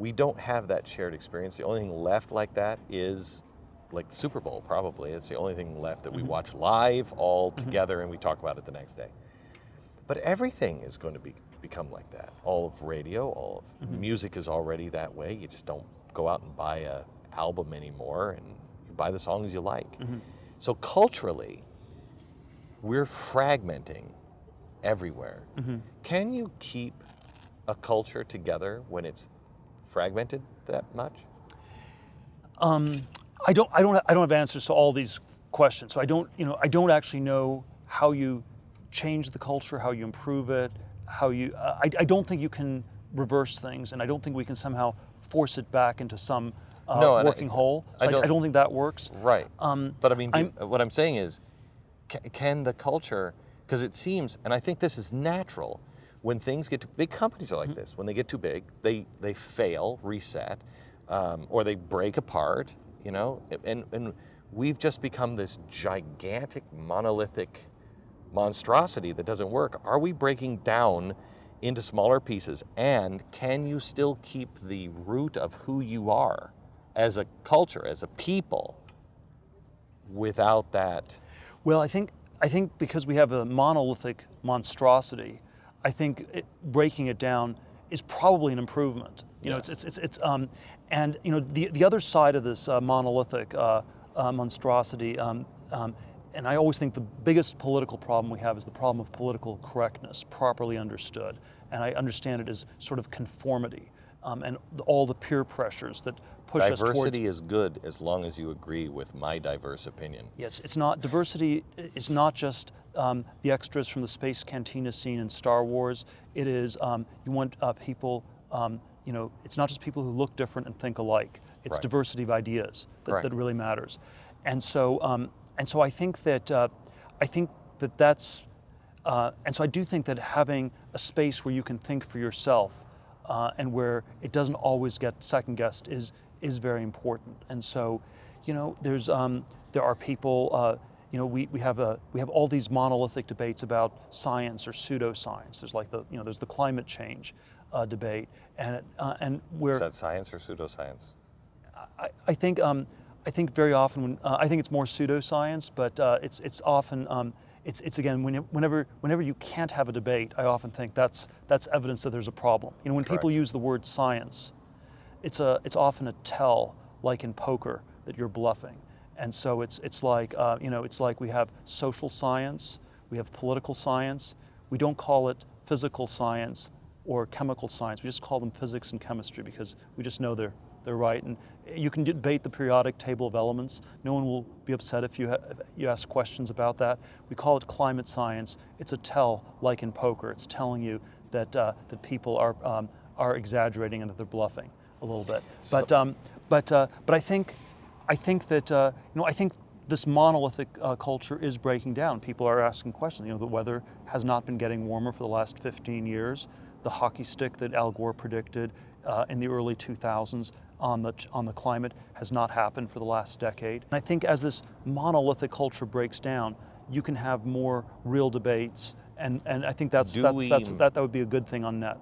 We don't have that shared experience. The only thing left like that is like the Super Bowl, probably. It's the only thing left that we watch live all together and we talk about it the next day. But everything is going to become like that. All of radio, all of music is already that way. You just don't go out and buy an album anymore, and you buy the songs you like. So culturally, we're fragmenting everywhere. Can you keep a culture together when it's fragmented that much? I don't have answers to all these questions. So I don't actually know how you change the culture, how you improve it, how you. I don't think you can reverse things, and I don't think we can somehow force it back into some working whole. So I don't think that works. Right. But I mean, what I'm saying is, can the culture? Because it seems, and I think this is natural, when things get too big, companies are like this. When they get too big, they fail, reset, or they break apart. You know, and we've just become this gigantic monolithic monstrosity that doesn't work. Are we breaking down into smaller pieces? And can you still keep the root of who you are as a culture, as a people, without that? Well, I think because we have a monolithic monstrosity, I think breaking it down is probably an improvement. You know, it's and you know the other side of this monolithic monstrosity, and I always think the biggest political problem we have is the problem of political correctness, properly understood, and I understand it as sort of conformity, and all the peer pressures that push us towards. Diversity is good as long as you agree with my diverse opinion. Yes, it's not. Diversity is not just the extras from the space cantina scene in Star Wars. It is you want people. You know, it's not just people who look different and think alike. It's diversity of ideas that really matters, and so I think that that's and so I do think that having a space where you can think for yourself and where it doesn't always get second guessed is very important. And so, you know, there are people. You know, we have all these monolithic debates about science or pseudoscience. There's like there's the climate change debate, and where is that science or pseudoscience? I think very often when I think it's more pseudoscience, but it's often it's again whenever you can't have a debate, I often think that's evidence that there's a problem. You know, when people use the word science, it's often a tell, like in poker, that you're bluffing. And so it's like it's like we have social science, we have political science. We don't call it physical science or chemical science. We just call them physics and chemistry because we just know they're right. And you can debate the periodic table of elements. No one will be upset if you ask questions about that. We call it climate science. It's a tell, like in poker. It's telling you that that people are exaggerating and that they're bluffing a little bit. But I think that I think this monolithic culture is breaking down. People are asking questions. You know, the weather has not been getting warmer for the last 15 years. The hockey stick that Al Gore predicted in the early 2000s on the climate has not happened for the last decade. And I think as this monolithic culture breaks down, you can have more real debates, and I think that would be a good thing on net.